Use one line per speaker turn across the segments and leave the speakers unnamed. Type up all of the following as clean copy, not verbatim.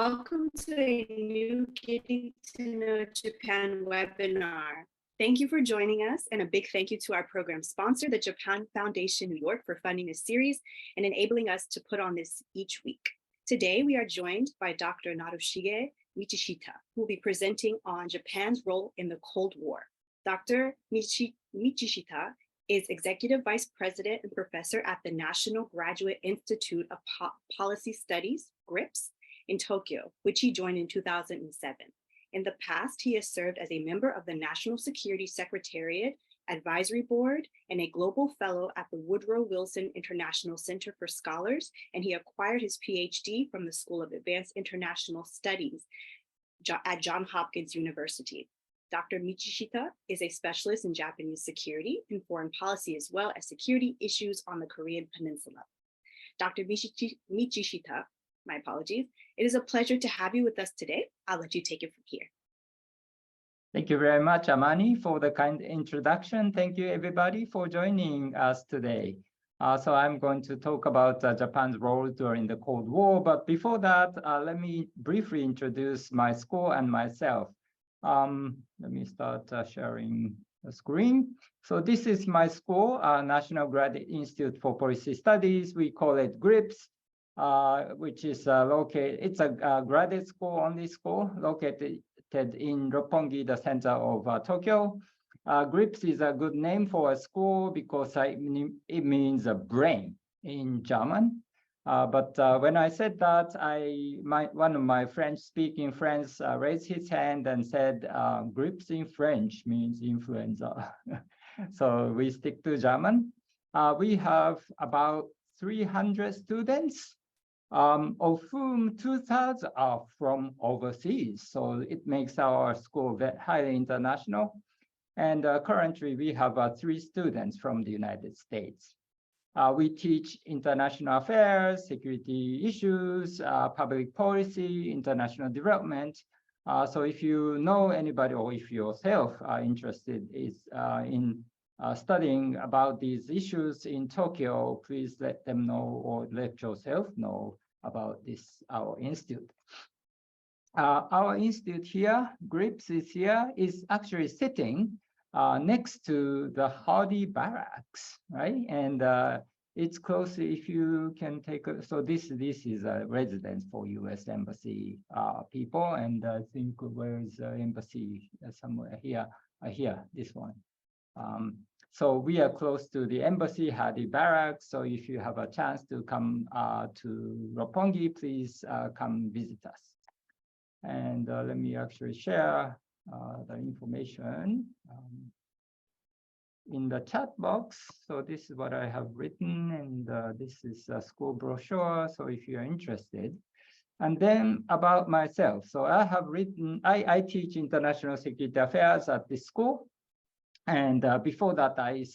Welcome to a new Getting to Know Japan webinar. Thank you for joining us, and a big thank you to our program sponsor, the Japan Foundation New York, for funding this series and enabling us to put on this each week. Today, we are joined by Dr. Narushige Michishita, who will be presenting on Japan's role in the Cold War. Dr. Michishita is Executive Vice President and Professor at the National Graduate Institute of Policy Studies, GRIPS, in Tokyo, which he joined in 2007. In the past, he has served as a member of the National Security Secretariat Advisory Board and a Global Fellow at the Woodrow Wilson International Center for Scholars, and he acquired his PhD from the School of Advanced International Studies at Johns Hopkins University. Dr. Michishita is a specialist in Japanese security and foreign policy, as well as security issues on the Korean Peninsula. Dr. Michishita, my apologies. It is a pleasure to have you with us today. I'll let you take it from here.
Thank you very much, Amani, for the kind introduction. Thank you, everybody, for joining us today. So I'm going to talk about Japan's role during the Cold War. But before that, let me briefly introduce my school and myself. Let me start sharing the screen. So this is my school, National Graduate Institute for Policy Studies. We call it GRIPS. Which is located, it's a graduate school, only school located in Roppongi, the center of Tokyo. GRIPS is a good name for a school because it means a brain in German. But when I said that, one of my French-speaking friends raised his hand and said, GRIPS in French means influenza. So we stick to German. We have about 300 students. Of whom 2/3 are from overseas. So it makes our school highly international. And currently we have 3 students from the United States. We teach international affairs, security issues, public policy, international development. So if you know anybody or if yourself are interested in studying about these issues in Tokyo, please let them know or let yourself know about our institute. Our institute here, GRIPS is here, is actually sitting next to the Hardy Barracks, right? And it's close, if you can take a, so this is a residence for US Embassy people, and I think where is the embassy? Somewhere here, this one. So we are close to the embassy, Hardy Barracks. So if you have a chance to come to Roppongi, please come visit us. And let me actually share the information in the chat box. So this is what I have written, and this is a school brochure. So if you're interested. And then about myself. So I have written, I teach international security affairs at this school. And before that, I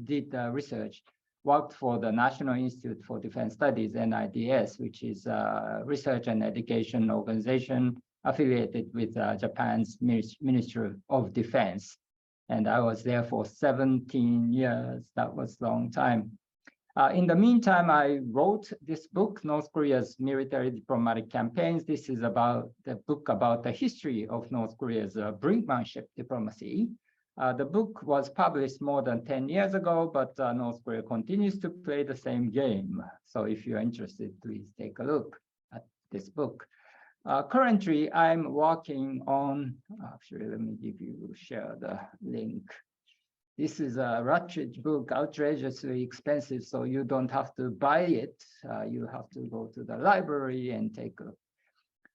did research, worked for the National Institute for Defense Studies, NIDS, which is a research and education organization affiliated with Japan's Ministry of Defense. And I was there for 17 years. That was a long time. In the meantime, I wrote this book, North Korea's Military Diplomatic Campaigns. This is about the book about the history of North Korea's brinkmanship diplomacy. The book was published more than 10 years ago, but North Korea continues to play the same game. So if you're interested, please take a look at this book. Currently, I'm working on, actually, let me share the link. This is a Rutledge book, outrageously expensive, so you don't have to buy it. You have to go to the library and take a look.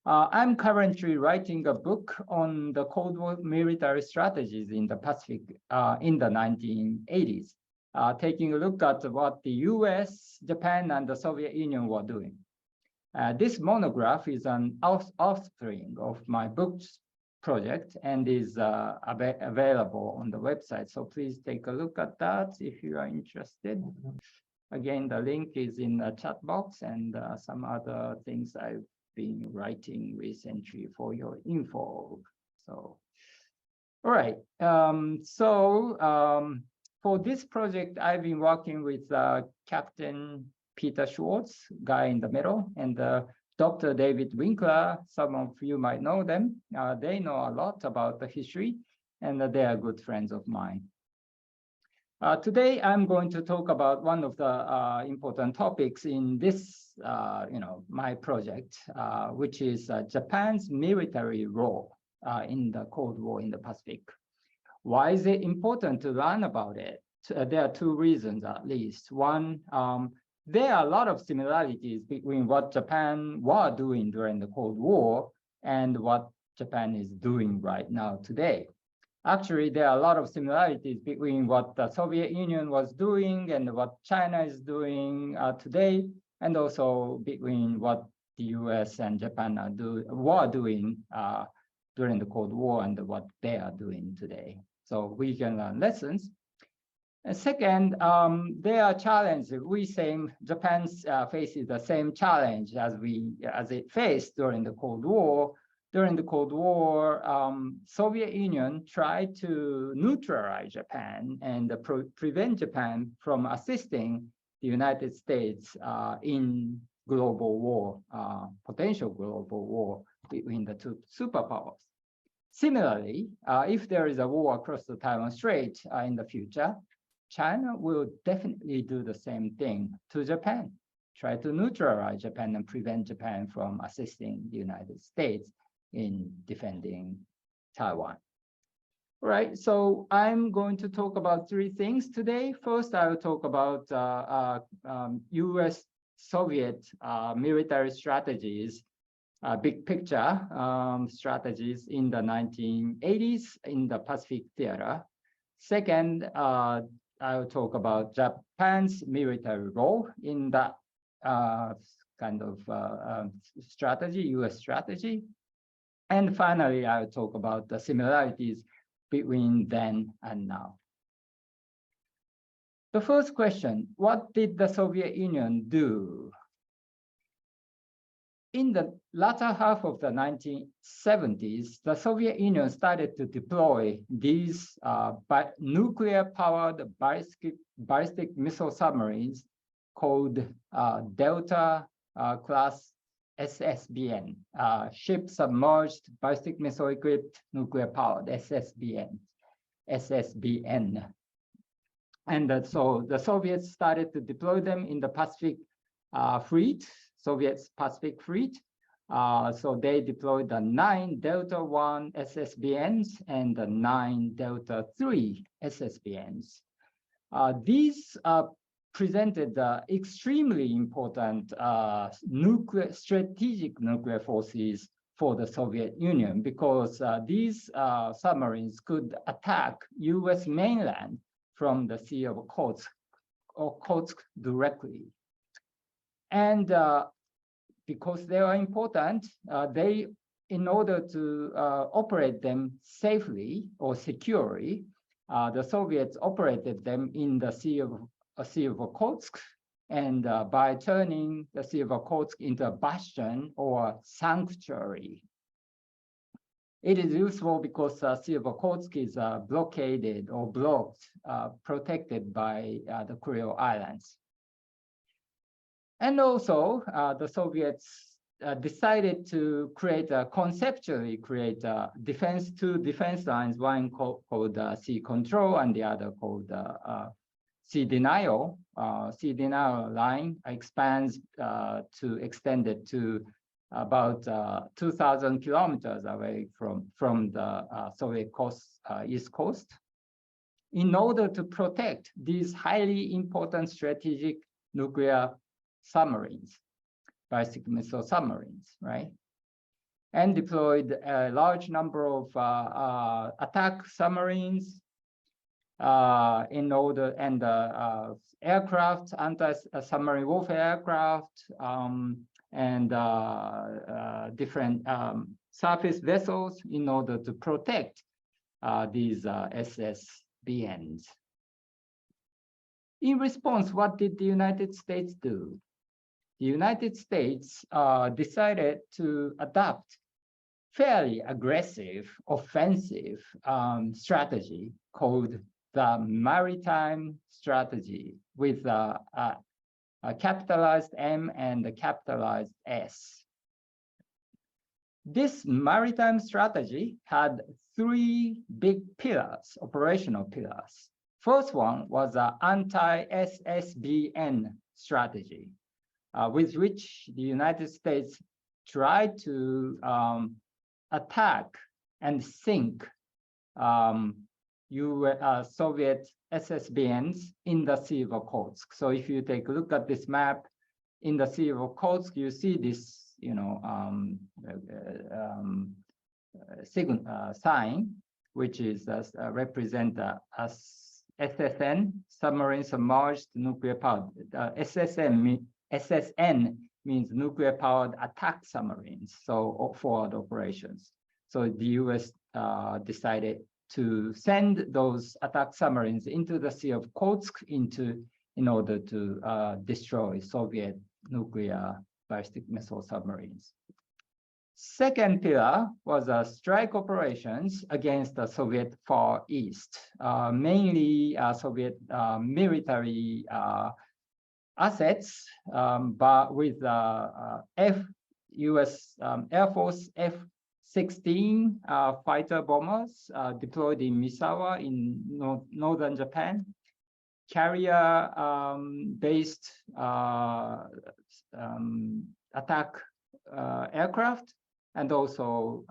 I'm currently writing a book on the Cold War military strategies in the Pacific in the 1980s, taking a look at what the US, Japan, and the Soviet Union were doing. This monograph is an offspring of my book's project and is available on the website. So please take a look at that if you are interested. Again, the link is in the chat box, and some other things I've been writing recently for your info. So, all right. For this project, I've been working with Captain Peter Schwartz, guy in the middle, and Dr. David Winkler, some of you might know them. They know a lot about the history, and they are good friends of mine. Today, I'm going to talk about one of the important topics in this, my project, which is Japan's military role in the Cold War in the Pacific. Why is it important to learn about it? There are two reasons, at least. One, there are a lot of similarities between what Japan was doing during the Cold War and what Japan is doing right now today. Actually, there are a lot of similarities between what the Soviet Union was doing and what China is doing today, and also between what the US and Japan were doing during the Cold War and what they are doing today. So we can learn lessons. And second, there are challenges. Japan faces the same challenge as it faced during the Cold War. During the Cold War, Soviet Union tried to neutralize Japan and prevent Japan from assisting the United States in global war, potential global war between the two superpowers. Similarly, if there is a war across the Taiwan Strait in the future, China will definitely do the same thing to Japan, try to neutralize Japan and prevent Japan from assisting the United States in defending Taiwan. All right, so I'm going to talk about three things today. First, I will talk about US-Soviet military strategies, big picture strategies in the 1980s in the Pacific theater. Second, I will talk about Japan's military role in that kind of strategy, US strategy. And finally, I will talk about the similarities between then and now. The first question, what did the Soviet Union do? In the latter half of the 1970s, the Soviet Union started to deploy these nuclear-powered ballistic missile submarines called Delta-class SSBN, Ship Submerged Ballistic Missile Equipped Nuclear Powered, SSBN. And so the Soviets started to deploy them in the Pacific Fleet, Soviet's Pacific Fleet. So they deployed the 9 Delta-1 SSBNs and the 9 Delta-3 SSBNs. These presented extremely important strategic nuclear forces for the Soviet Union because these submarines could attack US mainland from the Sea of Okhotsk directly. And because they are important, in order to operate them safely or securely, the Soviets operated them in the Sea of Okhotsk, and by turning the Sea of Okhotsk into a bastion or sanctuary. It is useful because the Sea of Okhotsk is blockaded or blocked, protected by the Kuril Islands. And also, the Soviets decided to conceptually create two defense lines, one called sea control and the other called sea denial. Sea denial line extended to about 2,000 kilometers away from the Soviet east coast in order to protect these highly important strategic nuclear submarines, ballistic missile submarines, right? And deployed a large number of attack submarines aircraft, anti-submarine warfare aircraft, and different surface vessels in order to protect these SSBNs. In response, what did the United States do? The United States decided to adopt fairly aggressive, offensive strategy called the maritime strategy with a capitalized M and a capitalized S. This maritime strategy had three big pillars, operational pillars. First one was an anti-SSBN strategy, with which the United States tried to attack and sink Soviet SSBNs in the Sea of Okhotsk. So if you take a look at this map in the Sea of Okhotsk, you see this, sign, which is represent as SSN, submarine submerged nuclear powered. SSN means nuclear powered attack submarines, so forward operations. So the US decided to send those attack submarines into the Sea of Okhotsk in order to destroy Soviet nuclear ballistic missile submarines. Second pillar was strike operations against the Soviet Far East, mainly Soviet military assets, but with US Air Force F-16 fighter bombers deployed in Misawa in northern Japan, carrier-based attack aircraft, and also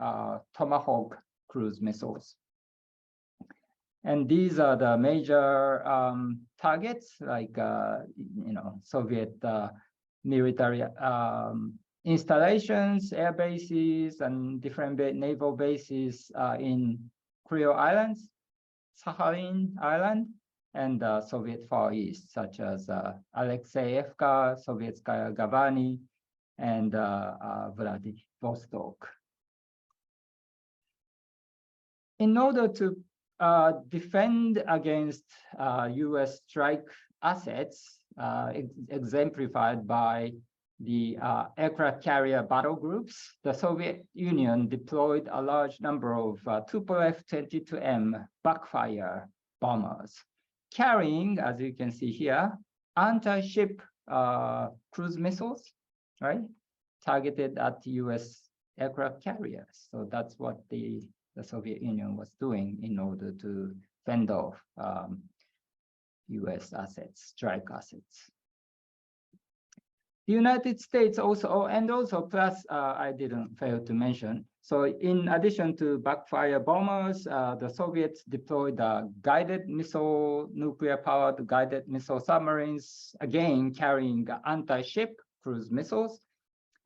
Tomahawk cruise missiles. And these are the major targets, like Soviet military installations, air bases, and different naval bases in Kuril Islands, Sakhalin Island, and Soviet Far East, such as Alexeyevka, Sovietskaya Gavani, and Vladivostok. In order to defend against US strike assets, exemplified by the aircraft carrier battle groups, the Soviet Union deployed a large number of Tupolev-22M backfire bombers, carrying, as you can see here, anti-ship cruise missiles, right, targeted at US aircraft carriers. So that's what the Soviet Union was doing in order to fend off US assets, strike assets. The United States also, plus I didn't fail to mention, so in addition to backfire bombers, the Soviets deployed guided missile, nuclear-powered guided missile submarines, again carrying anti-ship cruise missiles,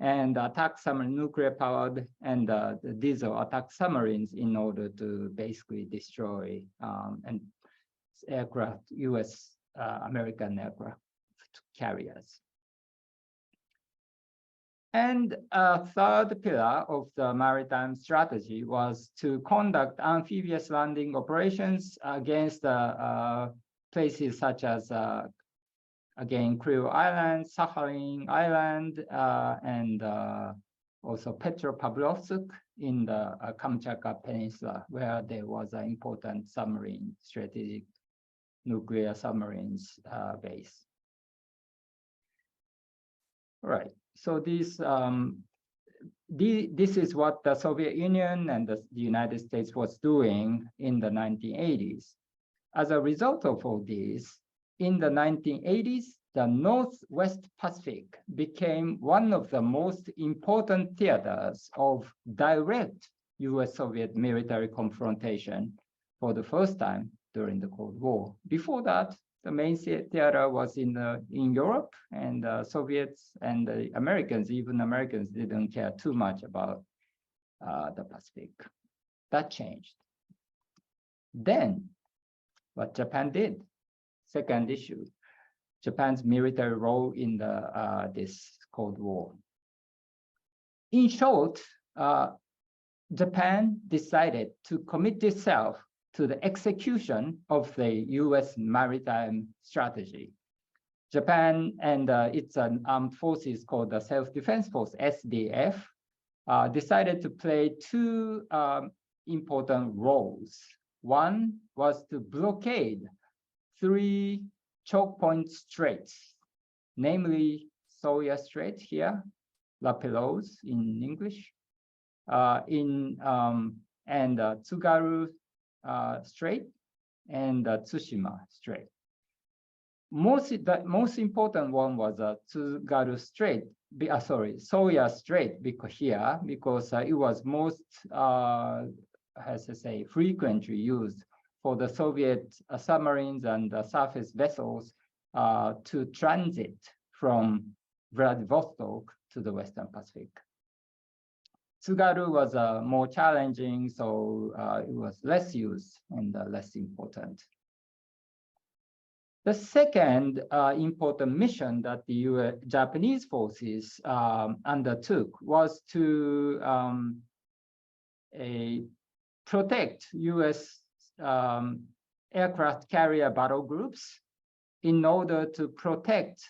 and attack submarine nuclear-powered and the diesel attack submarines in order to basically destroy and aircraft, US American aircraft carriers. And a third pillar of the maritime strategy was to conduct amphibious landing operations against places such as, again, Kuril Island, Sakhalin Island, and also Petropavlovsk in the Kamchatka Peninsula, where there was an important submarine, strategic nuclear submarines base. All right. So this is what the Soviet Union and the United States was doing in the 1980s. As a result of all this, in the 1980s, the Northwest Pacific became one of the most important theaters of direct US-Soviet military confrontation for the first time during the Cold War. Before that, the main theater was in Europe, and Soviets and the Americans, even Americans, didn't care too much about the Pacific. That changed. Then, what Japan did, second issue, Japan's military role in this Cold War. In short, Japan decided to commit itself to the execution of the US maritime strategy. Japan and its armed forces called the Self-Defense Force, SDF, decided to play two important roles. One was to blockade 3 choke point straits, namely Sawyer Strait here, La Perouse in English, and Tsugaru Strait and Tsushima Strait. The most important one was Tsugaru Strait, Soya Strait, because it was most, has to say, frequently used for the Soviet submarines and surface vessels to transit from Vladivostok to the Western Pacific. Tsugaru was more challenging, so it was less used and less important. The second important mission that the Japanese forces undertook was to protect U.S. Aircraft carrier battle groups in order to protect,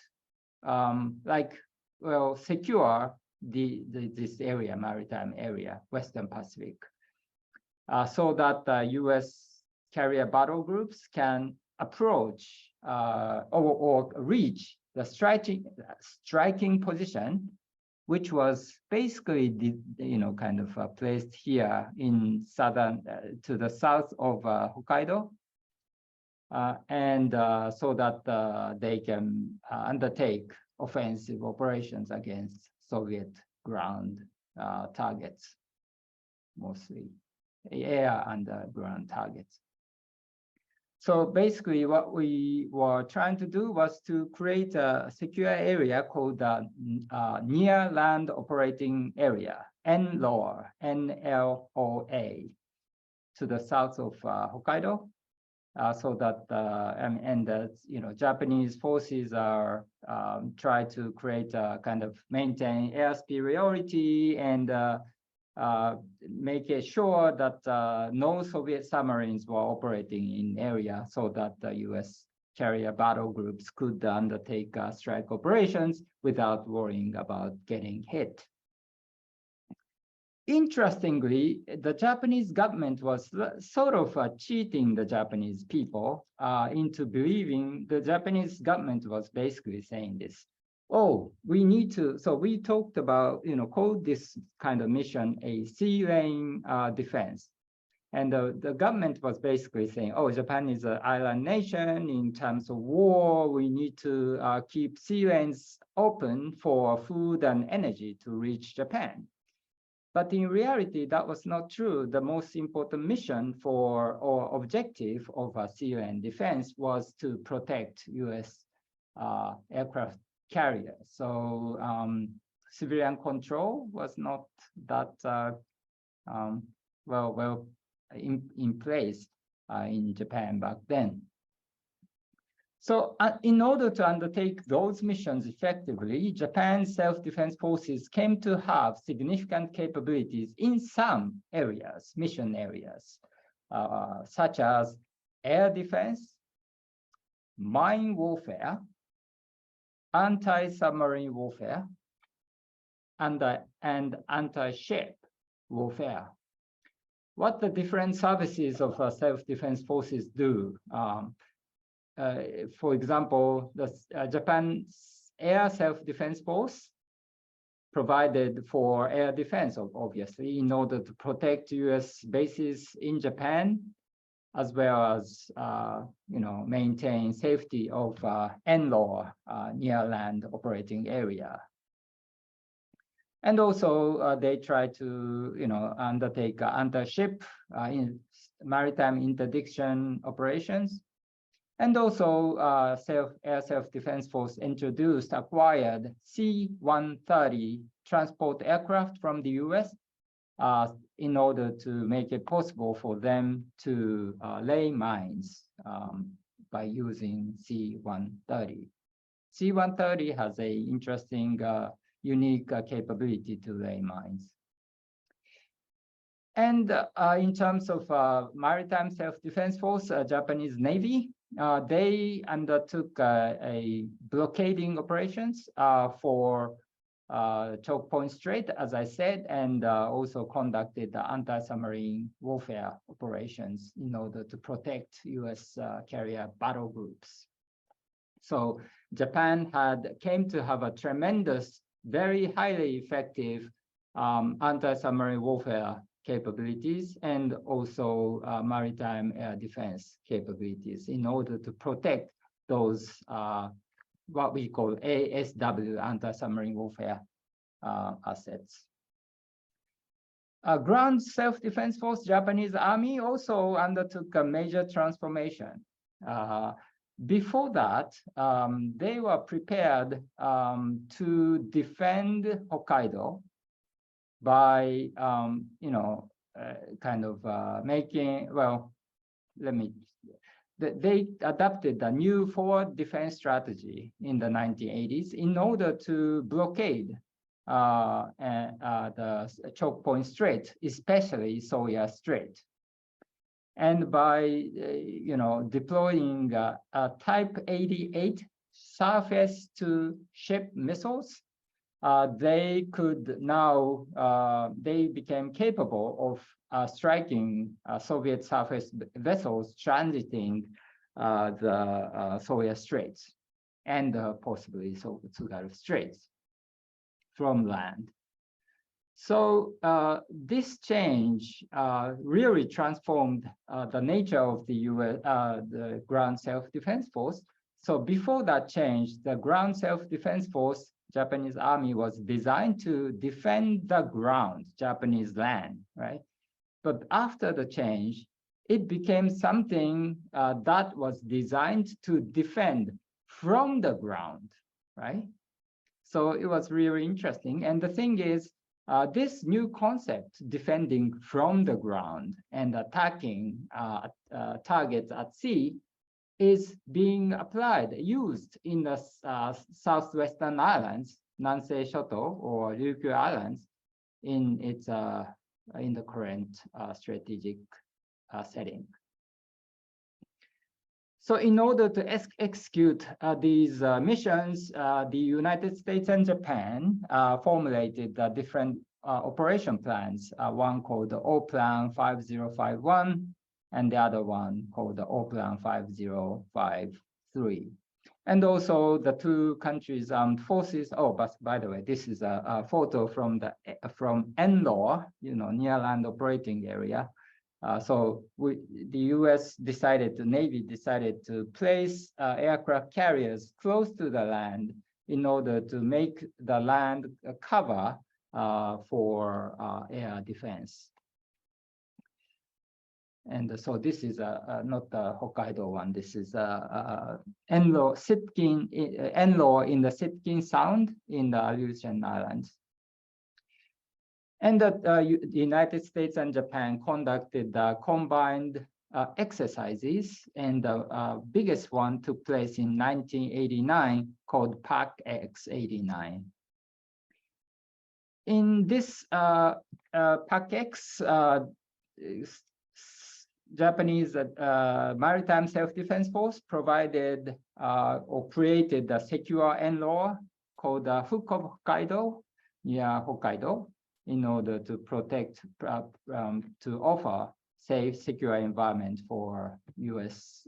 secure this area, maritime area, Western Pacific, so that U.S. carrier battle groups can approach or reach the striking position, which was basically placed here in southern to the south of Hokkaido, and so that they can undertake offensive operations against Soviet ground targets, mostly air and ground targets. So basically what we were trying to do was to create a secure area called the Near Land Operating Area, NLOA, NLOA, to the south of Hokkaido, so that Japanese forces are try to create a kind of maintain air superiority and make it sure that no Soviet submarines were operating in area, so that the U.S. carrier battle groups could undertake strike operations without worrying about getting hit. Interestingly, the Japanese government was sort of cheating the Japanese people into believing. The Japanese government was basically saying this: oh, we need to, so we talked about, called this kind of mission a sea lane defense. And the government was basically saying, oh, Japan is an island nation. In terms of war, we need to keep sea lanes open for food and energy to reach Japan. But in reality, that was not true. The most important mission or objective of a sea lane defense was to protect U.S. aircraft carrier. So civilian control was not that well in place in Japan back then. So in order to undertake those missions effectively, Japan's self-defense forces came to have significant capabilities in some areas, mission areas, such as air defense, mine warfare, anti-submarine warfare, and anti-ship warfare. What the different services of self-defense forces do. For example, the Japan's Air Self-Defense Force provided for air defense, obviously, in order to protect U.S. bases in Japan, as well as maintain safety of NLOA, Near Land Operating Area. And also they try to undertake anti-ship in maritime interdiction operations. And also Air Self-Defense Force acquired C-130 transport aircraft from the US in order to make it possible for them to lay mines by using C-130. C-130 has a interesting, unique capability to lay mines. And in terms of maritime self-defense force, Japanese Navy, they undertook a blockading operations for Choke Point Strait, as I said, and also conducted the anti-submarine warfare operations in order to protect US carrier battle groups. So Japan came to have a tremendous, very highly effective anti-submarine warfare capabilities and also maritime air defense capabilities in order to protect those what we call ASW, anti-submarine warfare assets. Ground Self-Defense Force Japanese Army also undertook a major transformation. Before that, they were prepared to defend Hokkaido by, making, well, they adopted a new forward defense strategy in the 1980s in order to blockade the choke point strait, especially Sawyer Strait. And by deploying Type 88 surface-to-ship missiles, they could now they became capable of striking Soviet surface vessels transiting the Sawyer Straits and possibly Tsugaru Straits from land. So this change really transformed the nature of the US, the Ground Self-Defense Force. So before that change, the Ground Self-Defense Force, Japanese Army, was designed to defend the ground, Japanese land, right? But after the change, it became something that was designed to defend from the ground, right? So it was really interesting. And the thing is, this new concept, defending from the ground and attacking targets at sea, is being applied, used in the southwestern islands, Nansei Shoto or Ryukyu Islands, in its in the current strategic setting. So in order to execute these missions, the United States and Japan formulated different operation plans, one called the O-Plan 5051, and the other one called the O-Plan 5053. And also the two countries' armed forces. Oh, but by the way, this is a photo from Endor, near land operating area. So the U.S. Navy decided to place aircraft carriers close to the land in order to make the land cover for air defense. And so this is not the Hokkaido one. This is Endor in the Sitkin Sound in the Aleutian Islands. And the United States and Japan conducted combined exercises, and the biggest one took place in 1989 called PAC-X-89. In this PAC-X, Japanese Maritime Self-Defense Force provided or created a secure NLAW called Hook of Hokkaido near Hokkaido in order to protect, to offer safe, secure environment for U.S.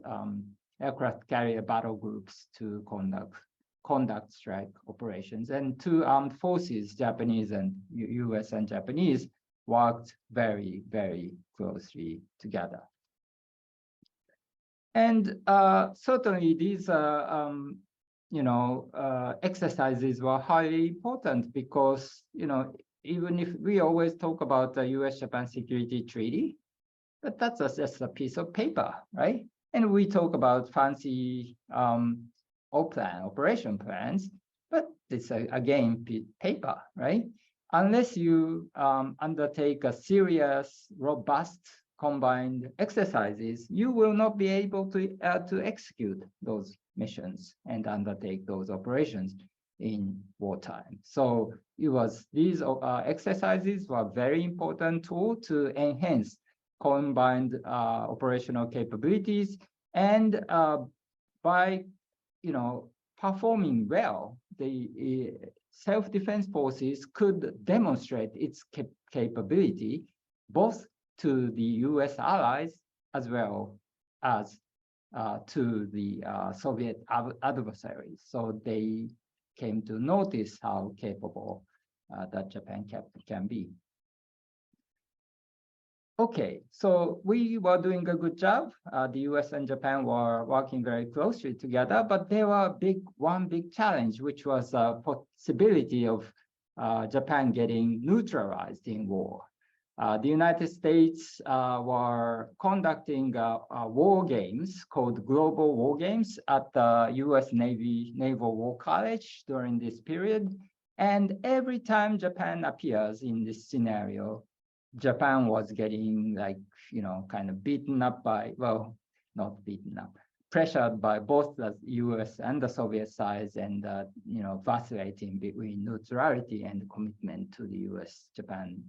Aircraft carrier battle groups to conduct strike operations. And two armed forces, Japanese and U.S. and Japanese, worked very, very closely together. And certainly these, exercises were highly important because, even if we always talk about the U.S.-Japan Security Treaty, but that's just a piece of paper, right? And we talk about fancy operation plans, but it's again paper, right? Unless you undertake a serious, robust combined exercises, you will not be able to execute those missions and undertake those operations in wartime. So these exercises were a very important tool to enhance combined operational capabilities, and by performing well, the self-defense forces could demonstrate its capability both to the U.S. allies as well as to the Soviet adversaries. So they came to notice how capable that Japan can be. Okay, so we were doing a good job. The US and Japan were working very closely together, but there were one big challenge, which was a possibility of Japan getting neutralized in war. The United States were conducting war games called global war games at the US Naval War College during this period. And every time Japan appears in this scenario, Japan was getting kind of beaten up by, well, not beaten up, pressured by both the US and the Soviet sides and, vacillating between neutrality and commitment to the US-Japan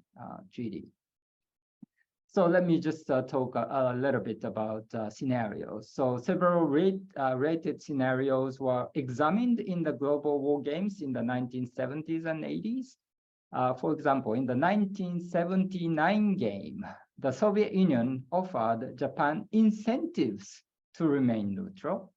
treaty. So let me just talk a little bit about scenarios. So several rated scenarios were examined in the global war games in the 1970s and 80s. For example, in the 1979 game, the Soviet Union offered Japan incentives to remain neutral.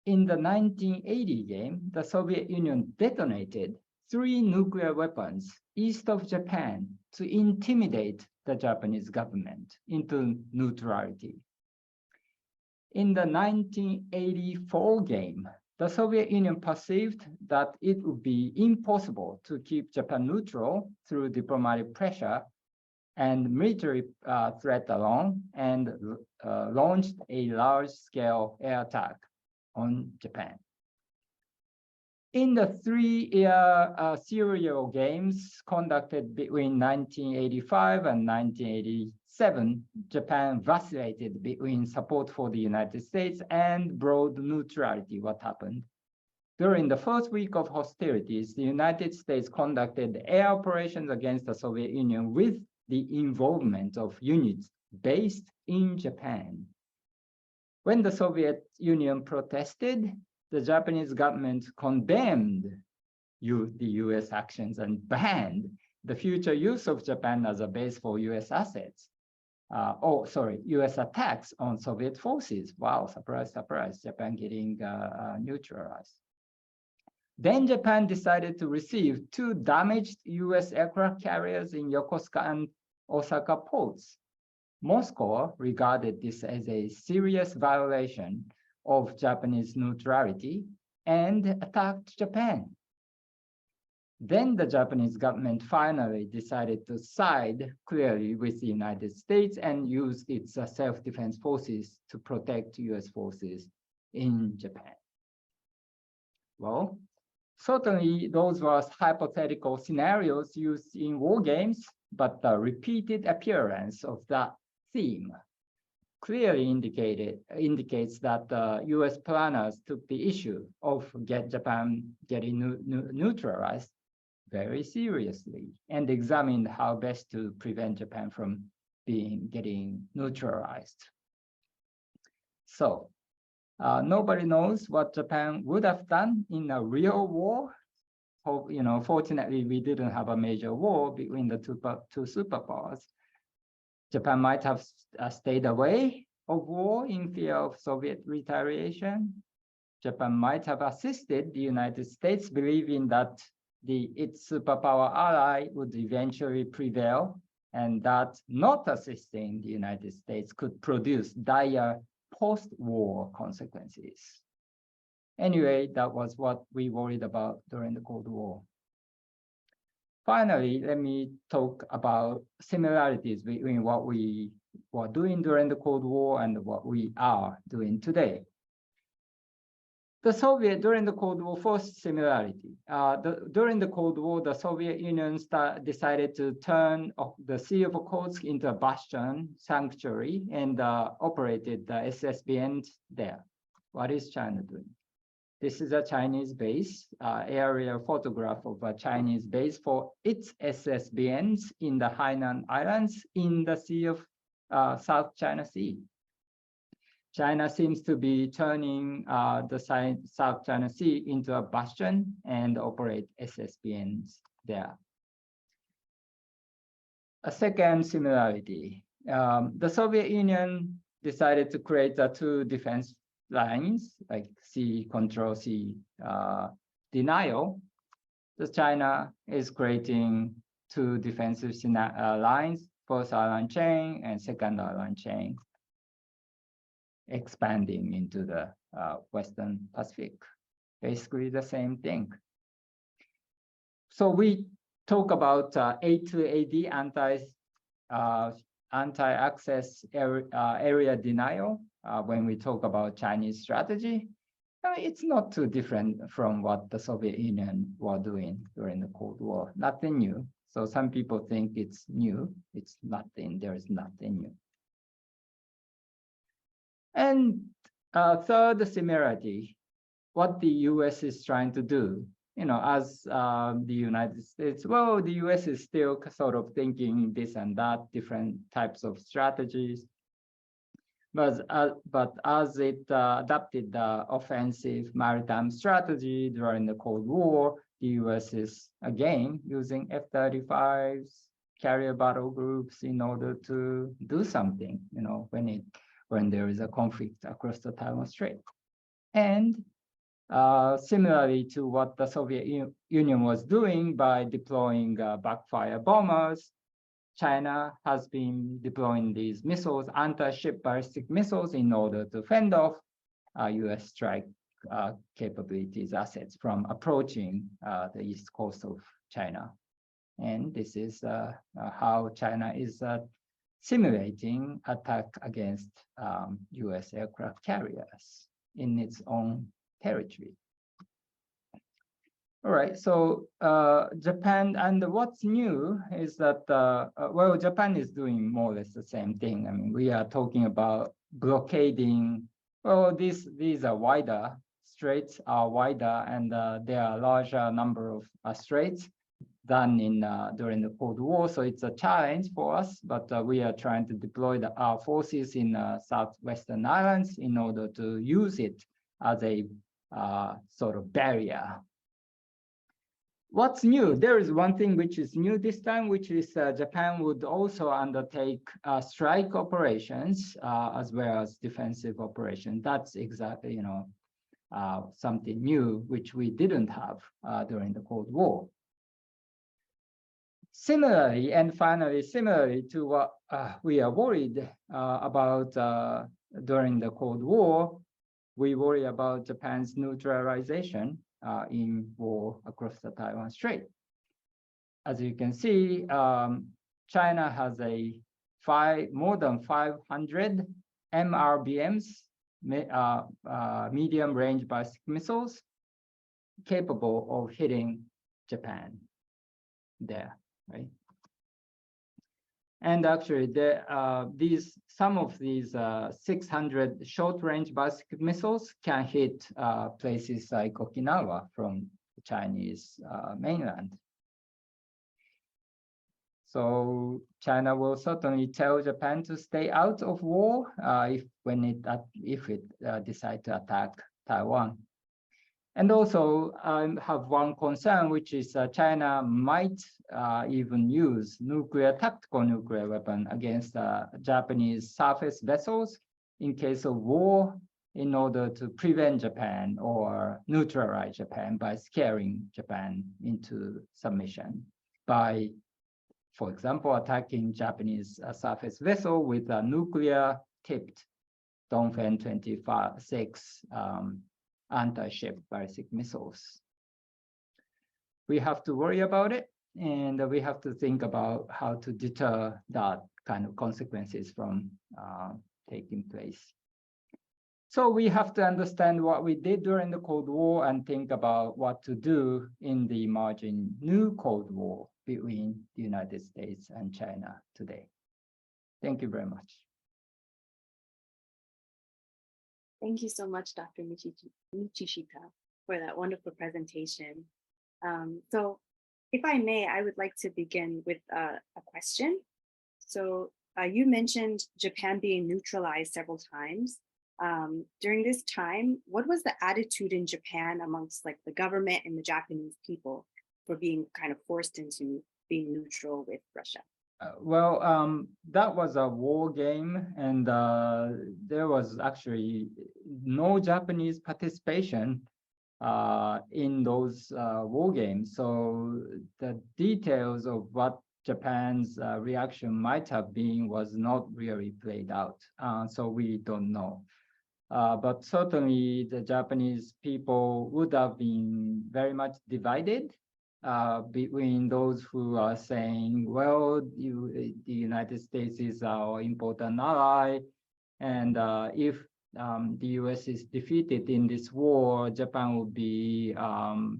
In the 1980 game, the Soviet Union detonated 3 nuclear weapons east of Japan to intimidate the Japanese government into neutrality. In the 1984 game, the Soviet Union perceived that it would be impossible to keep Japan neutral through diplomatic pressure and military threat alone, and launched a large-scale air attack on Japan. In the 3-year serial games conducted between 1985 and 1987, Japan vacillated between support for the United States and broad neutrality. What happened? During the first week of hostilities, the United States conducted air operations against the Soviet Union with the involvement of units based in Japan. When the Soviet Union protested, the Japanese government condemned the US actions and banned the future use of Japan as a base for US assets. US attacks on Soviet forces. Wow, surprise, surprise, Japan getting neutralized. Then Japan decided to receive 2 damaged US aircraft carriers in Yokosuka and Osaka ports. Moscow regarded this as a serious violation of Japanese neutrality and attacked Japan. Then the Japanese government finally decided to side clearly with the United States and use its self-defense forces to protect US forces in Japan. Well, certainly those were hypothetical scenarios used in war games, but the repeated appearance of that theme clearly indicates that the US planners took the issue of Japan getting neutralized very seriously and examined how best to prevent Japan from getting neutralized. So nobody knows what Japan would have done in a real war. Fortunately, we didn't have a major war between the two superpowers. Japan might have stayed away of war in fear of Soviet retaliation. Japan might have assisted the United States, believing that its superpower ally would eventually prevail, and that not assisting the United States could produce dire post-war consequences. Anyway, that was what we worried about during the Cold War. Finally, let me talk about similarities between what we were doing during the Cold War and what we are doing today. During the Cold War, first similarity. During the Cold War, the Soviet Union decided to turn the Sea of Okhotsk into a bastion sanctuary and operated the SSBNs there. What is China doing? This is a Chinese base, aerial photograph of a Chinese base for its SSBNs in the Hainan Islands in the Sea of South China Sea. China seems to be turning the South China Sea into a bastion and operate SSBNs there. A second similarity, the Soviet Union decided to create 2 defense lines, like sea control, sea denial. China is creating two defensive lines, first island chain and second island chain, expanding into the Western Pacific. Basically the same thing. So we talk about A2AD anti-access area denial when we talk about Chinese strategy. It's not too different from what the Soviet Union were doing during the Cold War. Nothing new. So some people think it's new. It's nothing. There is nothing new. And third similarity, what the US is trying to do, as the United States, well, the US is still sort of thinking this and that, different types of strategies. But as it adopted the offensive maritime strategy during the Cold War, the US is again using F-35s, carrier battle groups in order to do something, when there is a conflict across the Taiwan Strait. And similarly to what the Soviet Union was doing by deploying backfire bombers, China has been deploying these missiles, anti-ship ballistic missiles, in order to fend off US strike capabilities assets from approaching the east coast of China. And this is how China is simulating attack against US aircraft carriers in its own territory. All right, so Japan, and what's new is that, well, Japan is doing more or less the same thing. I mean, we are talking about blockading, well, these are wider, straits are wider, and there are a larger number of straits than during the Cold War. So it's a challenge for us, but we are trying to deploy our forces in southwestern islands in order to use it as a sort of barrier. What's new? There is one thing which is new this time, which is Japan would also undertake strike operations as well as defensive operations. That's exactly, something new which we didn't have during the Cold War. Similarly, and finally, similarly to what we are worried about during the Cold War, we worry about Japan's neutralization in war across the Taiwan Strait. As you can see, China has more than 500 MRBMs, medium range ballistic missiles, capable of hitting Japan there, right? And actually, some of these 600 short-range ballistic missiles can hit places like Okinawa from the Chinese mainland. So China will certainly tell Japan to stay out of war if it decides to attack Taiwan. And also, I have one concern, which is China might even use tactical nuclear weapon against Japanese surface vessels in case of war, in order to prevent Japan or neutralize Japan by scaring Japan into submission by, for example, attacking Japanese surface vessel with a nuclear-tipped Dongfeng 26 anti-ship ballistic missiles. We have to worry about it, and we have to think about how to deter that kind of consequences from taking place. So we have to understand what we did during the Cold War and think about what to do in the emerging new Cold War between the United States and China today. Thank you very much.
Thank you so much, Dr. Michishita, for that wonderful presentation. So if I may, I would like to begin with a question. So you mentioned Japan being neutralized several times. During this time, what was the attitude in Japan amongst like the government and the Japanese people for being kind of forced into being neutral with Russia?
Well, that was a war game, and there was actually no Japanese participation in those war games. So the details of what Japan's reaction might have been was not really played out. So we don't know. But certainly the Japanese people would have been very much divided between those who are saying, well, the United States is our important ally. And if the US is defeated in this war, Japan will be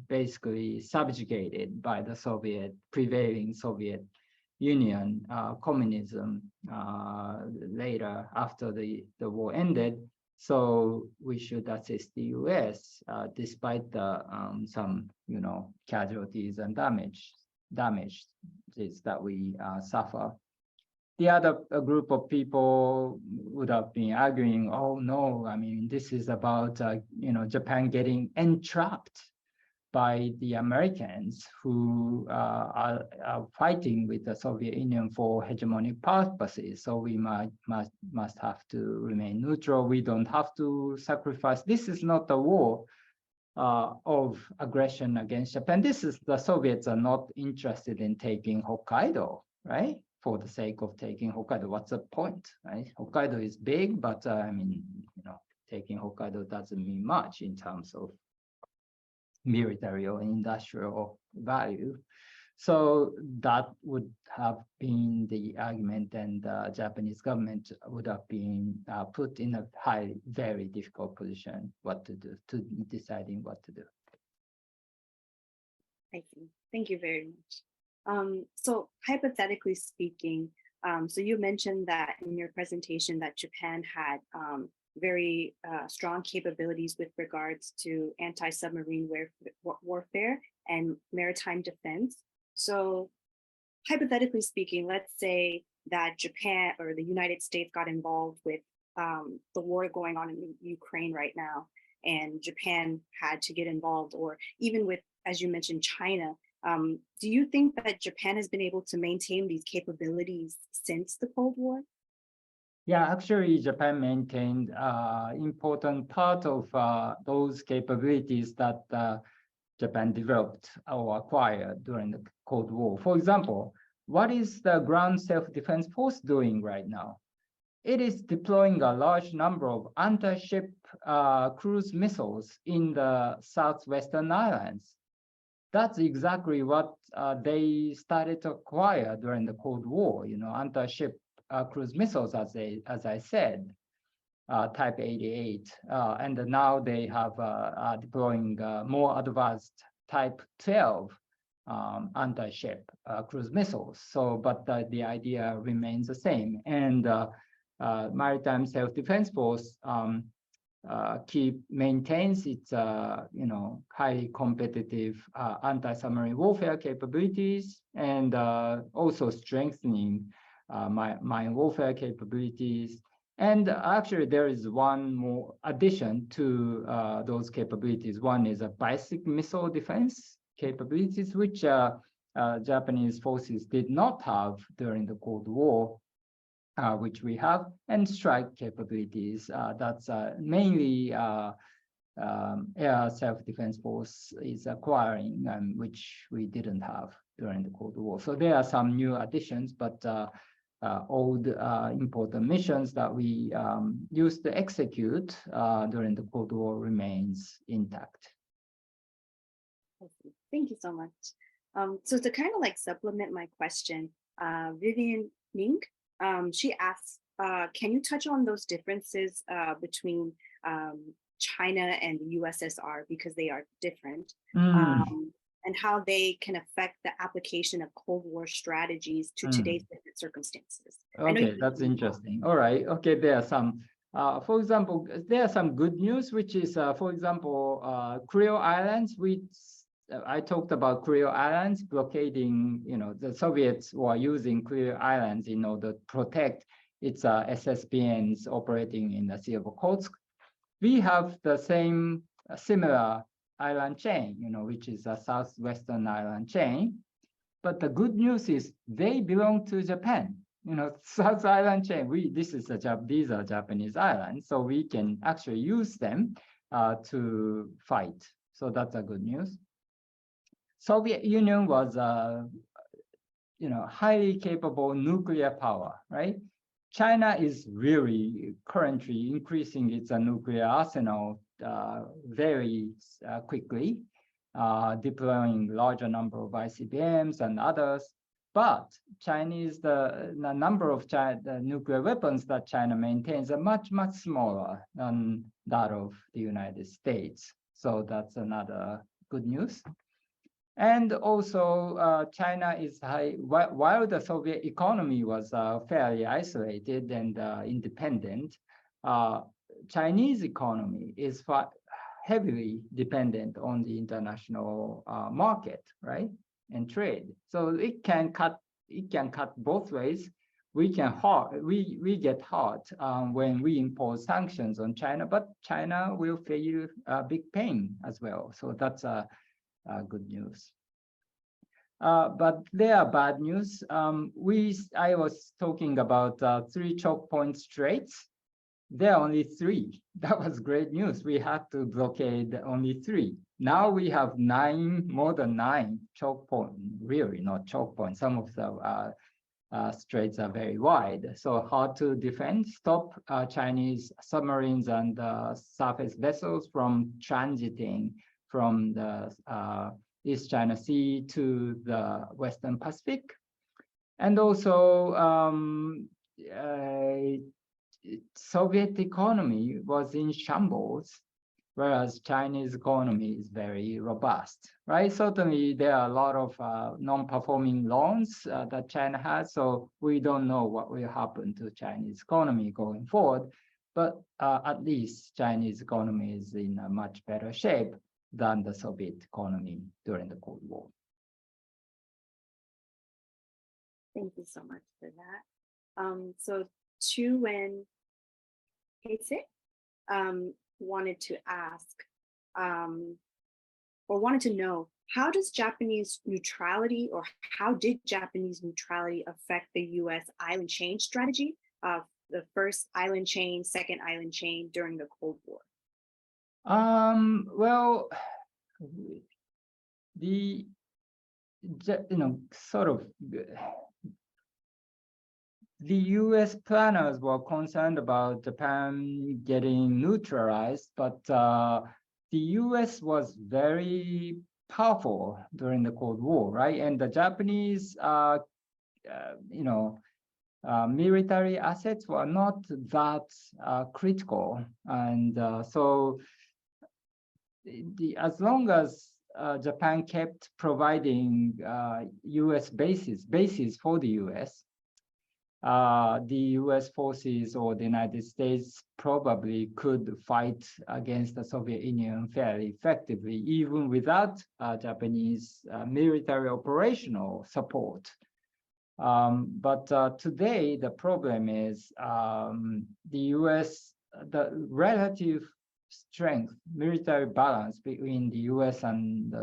basically subjugated by the prevailing Soviet Union, communism later after the war ended. So we should assist the US despite the some casualties and damage that we suffer. The other group of people would have been arguing, oh no, I mean, this is about Japan getting entrapped by the Americans who are fighting with the Soviet Union for hegemonic purposes. So we must have to remain neutral. We don't have to sacrifice. This is not a war of aggression against Japan. The Soviets are not interested in taking Hokkaido, right? For the sake of taking Hokkaido, what's the point, right? Hokkaido is big, but I mean, taking Hokkaido doesn't mean much in terms of military or industrial value. So that would have been the argument, and the Japanese government would have been put in a very difficult position deciding what to do.
I see. Thank you very much. So hypothetically speaking, so you mentioned that in your presentation that Japan had very strong capabilities with regards to anti-submarine warfare and maritime defense. So hypothetically speaking, let's say that Japan or the United States got involved with the war going on in Ukraine right now, and Japan had to get involved, or even with, as you mentioned, China. Do you think that Japan has been able to maintain these capabilities since the Cold War?
Yeah, actually, Japan maintained important part of those capabilities that Japan developed or acquired during the Cold War. For example, what is the ground self-defense force doing right now? It is deploying a large number of anti-ship cruise missiles in the southwestern islands. That's exactly what they started to acquire during the Cold War, anti-ship cruise missiles, as I said, Type 88. And now they have are deploying more advanced Type 12 anti-ship cruise missiles. So, but the idea remains the same. And Maritime Self-Defense Force maintains its highly competitive anti-submarine warfare capabilities, and also strengthening mine warfare capabilities. And actually, there is one more addition to those capabilities. One is a ballistic missile defense capabilities, which Japanese forces did not have during the Cold War, which we have, and strike capabilities. That's mainly air self-defense force is acquiring, which we didn't have during the Cold War. So there are some new additions, but old important missions that we used to execute during the Cold War remains intact.
Thank you so much. So to kind of like supplement my question, Vivian Ming, she asks, can you touch on those differences between China and the USSR, because they are different, and how they can affect the application of Cold War strategies to today's different circumstances?
Okay, that's interesting. All right. Okay, there are some, for example, there are some good news, which is, for example, Kuril Islands, which I talked about Kuril Islands blockading, the Soviets were using Kuril Islands in order to protect its SSBNs operating in the Sea of Okhotsk. We have the same similar island chain, which is a southwestern island chain. But the good news is they belong to Japan. South Island chain, these are Japanese islands, so we can actually use them to fight. So that's a good news. Soviet Union was highly capable nuclear power, right? China is really currently increasing its nuclear arsenal very quickly, deploying larger number of ICBMs and others. But the number of the nuclear weapons that China maintains are much, much smaller than that of the United States. So that's another good news. And also, China is while the Soviet economy was fairly isolated and independent, Chinese economy is heavily dependent on the international market, right, and trade. So it can cut both ways. We get hurt when we impose sanctions on China, but China will feel big pain as well. So that's good news. But there are bad news. I was talking about 3 choke point straits. There are only 3. That was great news. We had to blockade only 3. Now we have 9, more than 9 choke point. Really not choke point. Some of the straits are very wide, so hard to defend. Stop Chinese submarines and surface vessels from transiting from the East China Sea to the Western Pacific. And also, Soviet economy was in shambles, whereas Chinese economy is very robust, right? Certainly, there are a lot of non-performing loans that China has, so we don't know what will happen to Chinese economy going forward. But at least Chinese economy is in a much better shape than the Soviet economy during the Cold War.
Thank you so much for that. So Chu-Wen Heise wanted to ask, or wanted to know, how does Japanese neutrality, or how did Japanese neutrality affect the U.S. island chain strategy of the first island chain, second island chain during the Cold War?
Well, the sort of the U.S. planners were concerned about Japan getting neutralized, but the U.S. was very powerful during the Cold War, right? And the Japanese, military assets were not that critical, and so as long as Japan kept providing U.S. bases for the U.S., the U.S. forces or the United States probably could fight against the Soviet Union fairly effectively, even without Japanese military operational support. But today, the problem is the U.S., the relative strength, military balance between the U.S. and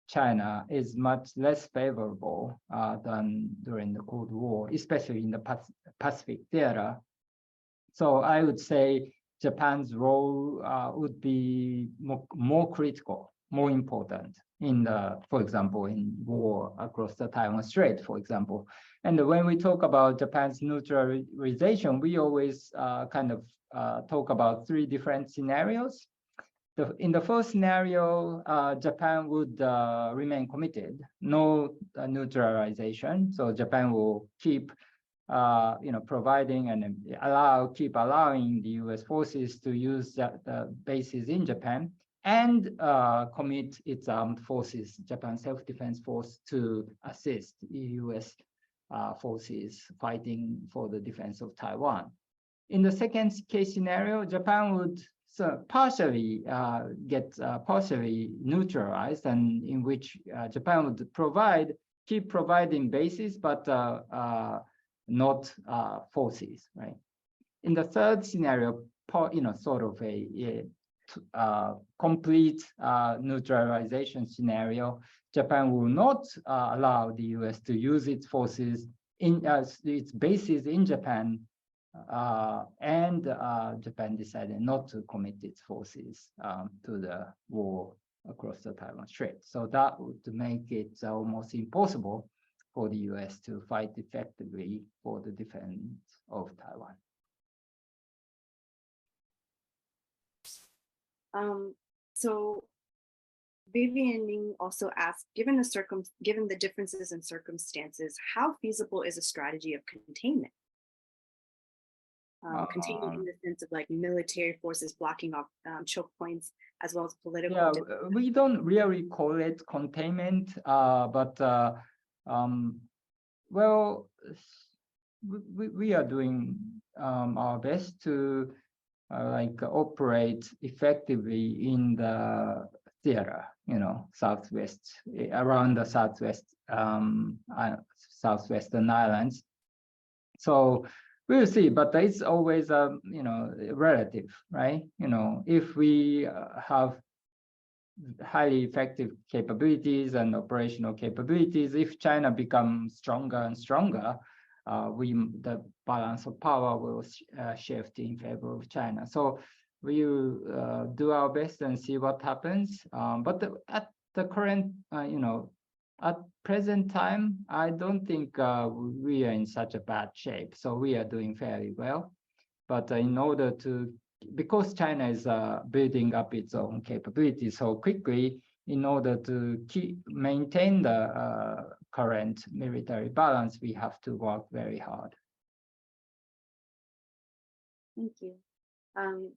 China is much less favorable than during the Cold War, especially in the Pacific theater. So I would say Japan's role would be more critical, more important in for example, in war across the Taiwan Strait, for example. And when we talk about Japan's neutralization, we always kind of talk about 3 different scenarios. In the first scenario, Japan would remain committed, no neutralization. So Japan will keep, providing and keep allowing the U.S. forces to use the bases in Japan, and commit its armed forces, Japan Self-Defense Force, to assist the U.S. Forces fighting for the defense of Taiwan. In the second case scenario, Japan would partially get partially neutralized, and in which Japan would keep providing bases, but not forces, right? In the third scenario, sort of a complete neutralization scenario, Japan will not allow the U.S. to use its forces its bases in Japan and Japan decided not to commit its forces to the war across the Taiwan Strait. So that would make it almost impossible for the US to fight effectively for the defense of Taiwan.
So Vivian Ning also asked, given the differences in circumstances, how feasible is a strategy of containment? Containment in the sense of like military forces blocking off choke points, as well as political.
Yeah, we don't really call it containment, but well, we are doing our best to like operate effectively in the theater, southwest, around the southwestern islands. So we'll see, but it's always relative, right? If we have highly effective capabilities and operational capabilities, if China becomes stronger and stronger, the balance of power will shift in favor of China. So we will do our best and see what happens. But at the current, at present time, I don't think we are in such a bad shape. So we are doing fairly well. But in order to, because China is building up its own capabilities so quickly, in order to maintain the current military balance, we have to work very hard.
Thank you.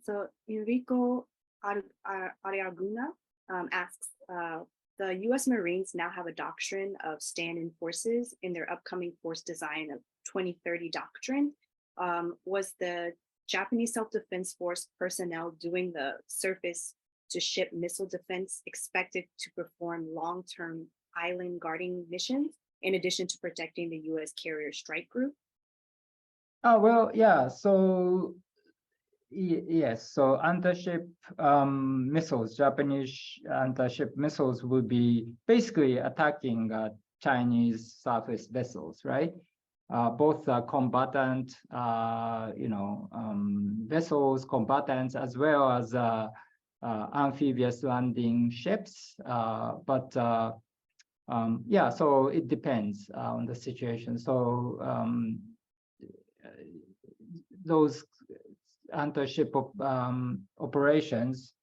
So Enrico Ariaguna asks, the U.S. Marines now have a doctrine of stand-in forces in their upcoming force design of 2030 doctrine. Was the Japanese Self-Defense Force personnel doing the surface-to-ship missile defense expected to perform long-term island guarding missions in addition to protecting the U.S. carrier strike group?
Oh, well, yeah. So yes, so anti-ship missiles, Japanese anti-ship missiles will be basically attacking Chinese surface vessels, right? Both combatant, vessels, combatants, as well as amphibious landing ships. Yeah, so it depends on the situation. So those anti-ship operations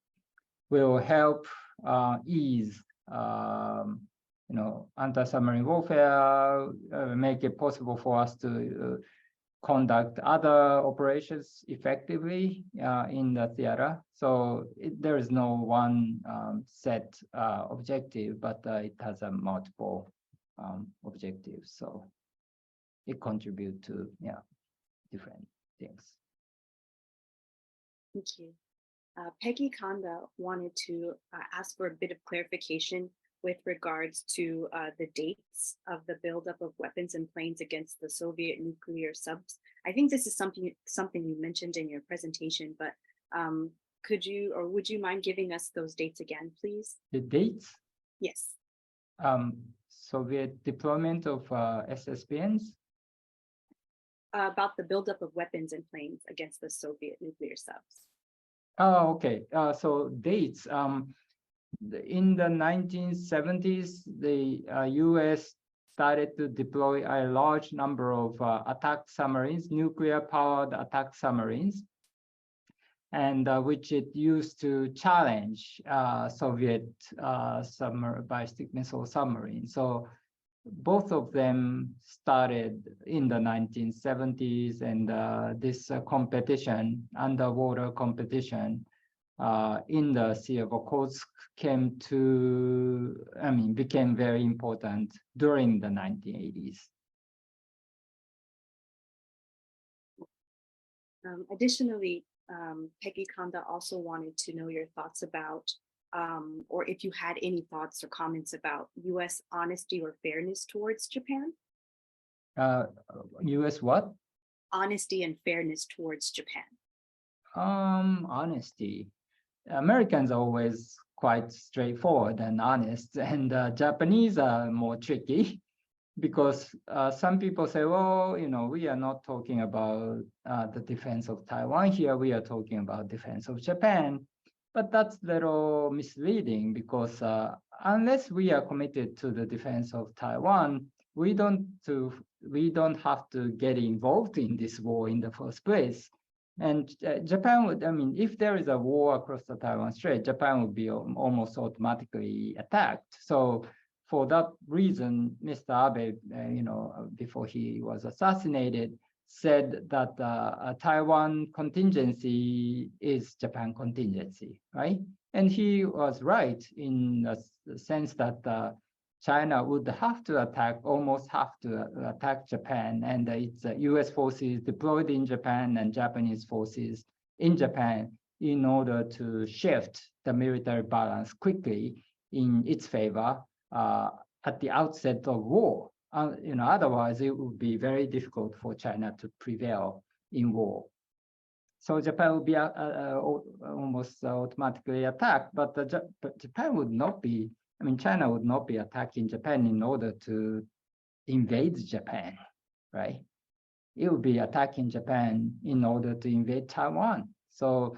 will help ease anti-submarine warfare, make it possible for us to conduct other operations effectively in the theater. So there is no one set objective, but it has a multiple objectives. So it contributes to different things.
Thank you. Peggy Kanda wanted to ask for a bit of clarification with regards to the dates of the buildup of weapons and planes against the Soviet nuclear subs. I think this is something you mentioned in your presentation, but could you or would you mind giving us those dates again, please?
The dates?
Yes.
Soviet deployment of SSBNs?
About the buildup of weapons and planes against the Soviet nuclear subs.
Oh, okay. So dates. In the 1970s, the US started to deploy a large number of attack submarines, nuclear-powered attack submarines, and which it used to challenge Soviet ballistic missile submarines. So both of them started in the 1970s, and this competition, underwater competition in the Sea of Okhotsk became very important during the 1980s.
Additionally, Peggy Kanda also wanted to know your thoughts about or if you had any thoughts or comments about U.S. honesty or fairness towards Japan?
U.S. what?
Honesty and fairness towards Japan.
Honesty. Americans are always quite straightforward and honest, and Japanese are more tricky. because some people say, well, we are not talking about the defense of Taiwan here. We are talking about defense of Japan. But that's a little misleading because unless we are committed to the defense of Taiwan, we don't have to get involved in this war in the first place. And Japan would, if there is a war across the Taiwan Strait, Japan would be almost automatically attacked. So for that reason, Mr. Abe, before he was assassinated, said that Taiwan contingency is Japan contingency, right? And he was right in the sense that China would almost have to attack Japan, and it's US forces deployed in Japan and Japanese forces in Japan in order to shift the military balance quickly in its favor at the outset of war. Otherwise it would be very difficult for China to prevail in war. So Japan would be almost automatically attacked, but Japan would not be. China would not be attacking Japan in order to invade Japan, right? It would be attacking Japan in order to invade Taiwan. So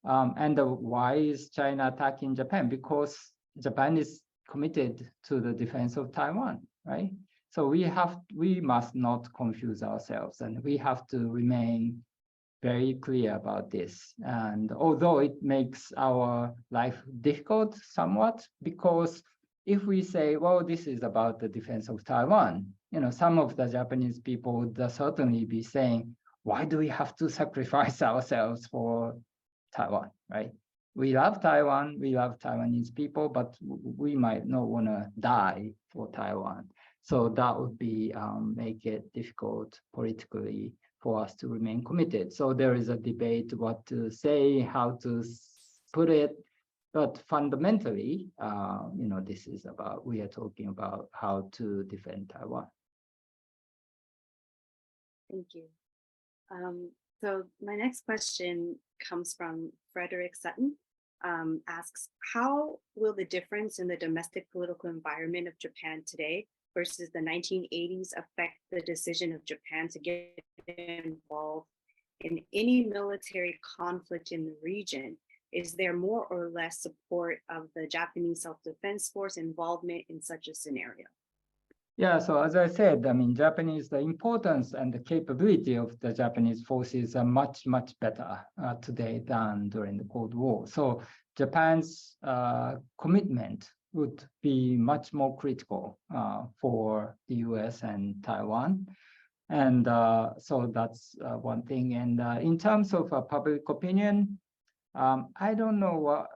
why is China attacking Japan? Because Japan is committed to the defense of Taiwan, right? So we must not confuse ourselves, and we have to remain very clear about this. And although it makes our life difficult somewhat, because if we say, well, this is about the defense of Taiwan, some of the Japanese people would certainly be saying, why do we have to sacrifice ourselves for Taiwan, right? We love Taiwan, we love Taiwanese people, but we might not want to die for Taiwan. So that would be make it difficult politically for us to remain committed. So there is a debate what to say, how to put it, but fundamentally, this is we are talking about how to defend Taiwan.
Thank you. So my next question comes from Frederick Sutton. Asks, how will the difference in the domestic political environment of Japan today versus the 1980s affect the decision of Japan to get involved in any military conflict in the region? Is there more or less support of the Japanese self-defense force involvement in such a scenario?
Yeah, so as I said, the importance and the capability of the Japanese forces are much, much better today than during the Cold War. So Japan's commitment would be much more critical for the US and Taiwan. And so that's one thing. And in terms of public opinion, I don't know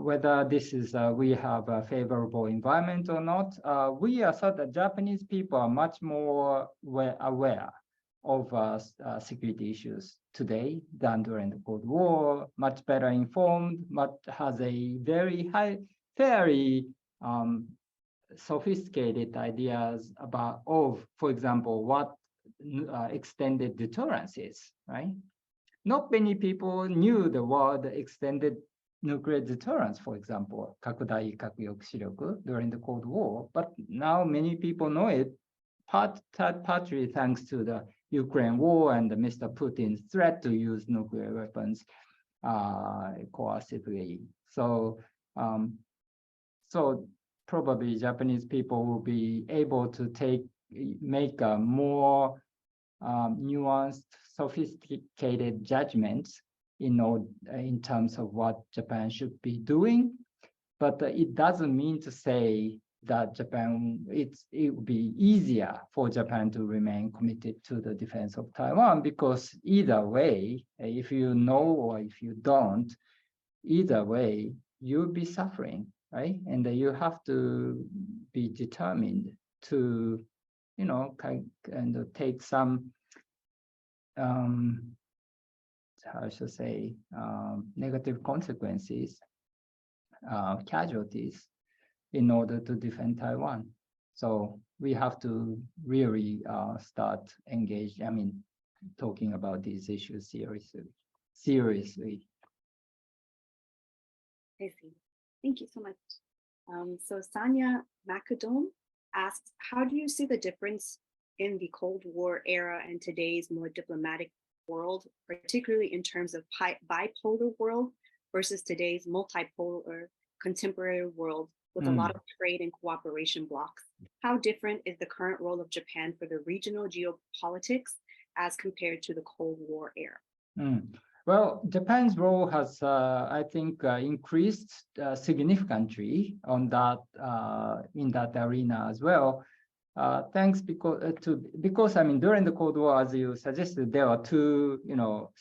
whether this is we have a favorable environment or not. The Japanese people are much more aware of security issues today than during the Cold War, much better informed, has a very very sophisticated ideas for example, what extended deterrence is, right? Not many people knew the word extended nuclear deterrence, for example, 拡大威嚇抑止力 during the Cold War, but now many people know it, partly thanks to the Ukraine war and Mr. Putin's threat to use nuclear weapons coercively. So probably Japanese people will be able to make a more nuanced, sophisticated judgments in terms of what Japan should be doing, but it doesn't mean to say that it would be easier for Japan to remain committed to the defense of Taiwan, because either way, if you know or if you don't, either way, you'll be suffering, right? And you have to be determined to, take some how should I say, negative consequences, casualties, in order to defend Taiwan. So we have to really start talking about these issues seriously.
I see. Thank you so much. So Sanya Macadome asks, how do you see the difference in the Cold War era and today's more diplomatic world, particularly in terms of bipolar world versus today's multipolar contemporary world with a lot of trade and cooperation blocks? How different is the current role of Japan for the regional geopolitics as compared to the Cold War era?
Well, Japan's role has, I think, increased significantly on that in that arena as well. Thanks because I mean during the Cold War, as you suggested, there were two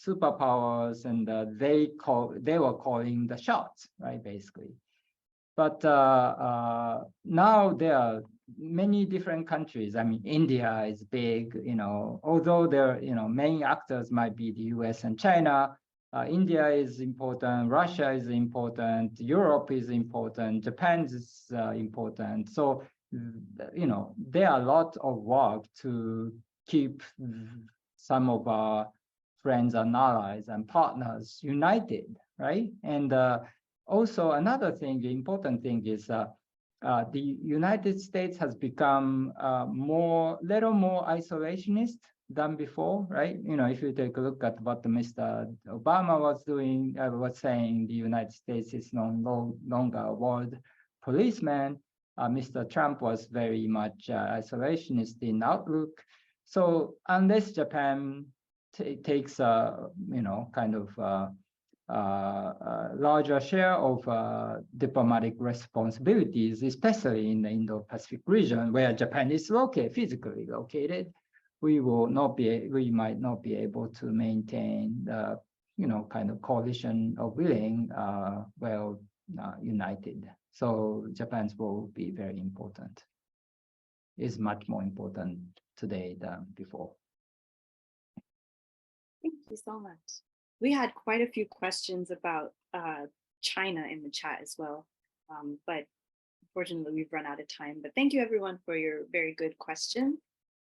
superpowers, and they were calling the shots, right? Basically, but now there are many different countries. I mean, India is big, although their main actors might be the US and China. India is important, Russia is important, Europe is important, Japan is important. So, there are a lot of work to keep some of our friends and allies and partners united, right? And also another thing, the important thing is the United States has become little more isolationist than before, right? If you take a look at what Mr. Obama was doing, was saying the United States is no longer a world policeman. Mr. Trump was very much isolationist in outlook. So unless Japan takes kind of larger share of diplomatic responsibilities, especially in the Indo-Pacific region where Japan is physically located, we might not be able to maintain the kind of coalition of willing united. So Japan's role will be very important. Is much more important today than before.
Thank you so much. We had quite a few questions about China in the chat as well, but unfortunately we've run out of time. But thank you everyone for your very good question.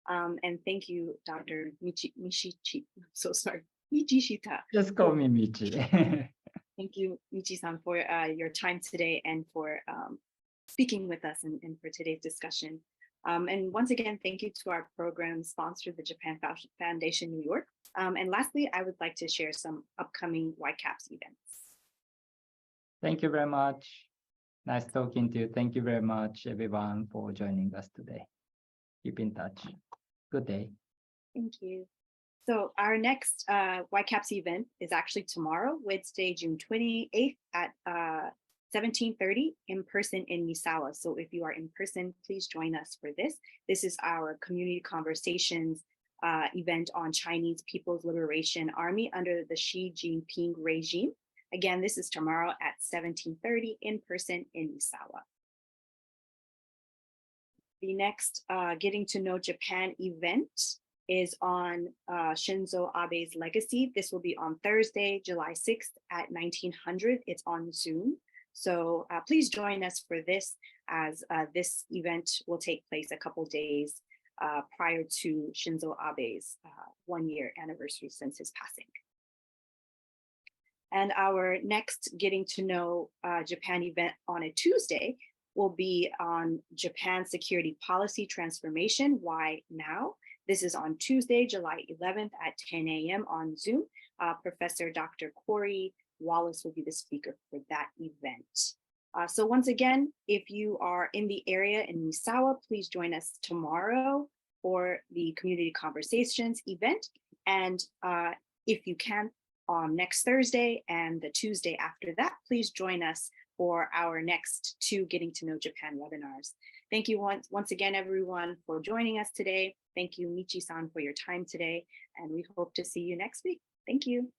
And thank you, Dr. Michishita. I'm so sorry, Michishita.
Just call me Michi.
Thank you, Michi-san, for your time today and for speaking with us and for today's discussion. And once again, thank you to our program sponsor, the Japan Foundation New York. And lastly, I would like to share some upcoming YCAPS events.
Thank you very much. Nice talking to you. Thank you very much, everyone, for joining us today. Keep in touch. Good day.
Thank you. So our next YCAPS event is actually tomorrow, Wednesday, June 28th at 17:30 in person in Misawa. So if you are in person, please join us for this. This is our community conversations event on Chinese People's Liberation Army under the Xi Jinping regime. Again, this is tomorrow at 17:30 in person in Misawa. The next Getting to Know Japan event is on Shinzo Abe's legacy. This will be on Thursday, July 6th at 1900. It's on Zoom. So please join us for this, as this event will take place a couple days prior to Shinzo Abe's 1-year anniversary since his passing. And our next Getting to Know Japan event on a Tuesday will be on Japan Security Policy Transformation, Why Now? This is on Tuesday, July 11th at 10 a.m. on Zoom. Professor Dr. Corey Wallace will be the speaker for that event. So once again, if you are in the area in Misawa, please join us tomorrow for the Community Conversations event. And if you can, on next Thursday and the Tuesday after that, please join us for our next 2 Getting to Know Japan webinars. Thank you once again, everyone, for joining us today. Thank you, Michi-san, for your time today, and we hope to see you next week. Thank you.